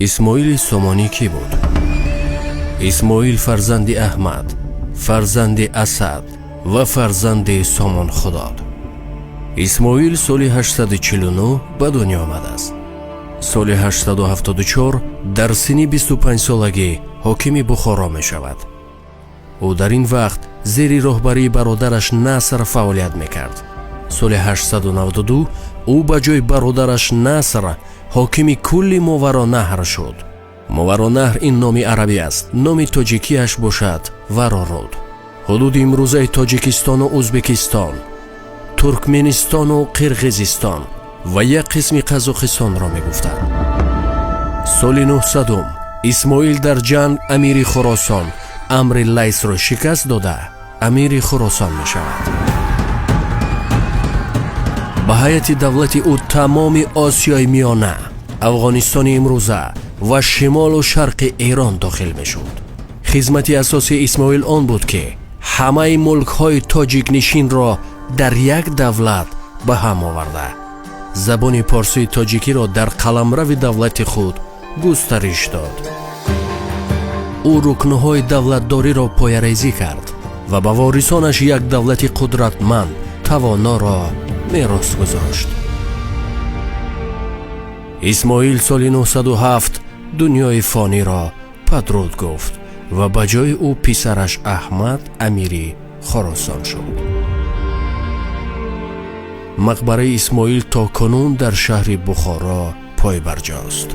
اسماعیل سامانی کی بود؟ اسماعیل فرزند احمد، فرزند اسد و فرزند سامان خداد. اسماعیل سال 849 به دنیا آمده است. سال 874 در سن 25 سالگی حاکم بخارا می شود. او در این وقت زیر رهبری برادرش نصر فعالیت می کرد. سال 892 او به جای برادرش نصر حاکم کل ماورانهر شد. ماورانهر این نام عربی است. نام تاجیکیش باشد ورارود. حدود امروزه تاجیکستان و ازبکستان، ترکمنستان و قرقیزستان و یک قسم قزاقستان را می گفتند. سال 900 اسماعیل در جنگ امیر خراسان امر لیث را شکست داده امیر خراسان می شود. به هیئت دولت او تمام آسیای میانه، افغانستان امروزه و شمال و شرق ایران داخل می شد. خدمت اساسی اسماعیل آن بود که همه ملک های تاجیک نشین را در یک دولت به هم آورده، زبان پارسی تاجیکی را در قلمرو دولت خود گسترش داد. او رکنهای دولتداری را پایه‌ریزی کرد و به وارثانش یک دولت قدرتمند توانا را میراث گذاشت. اسماعیل سال 907 دنیای فانی را پدرود گفت و به جای او پسرش احمد امیری خراسان شد. مقبره اسماعیل تا کنون در شهر بخارا پای برجاست.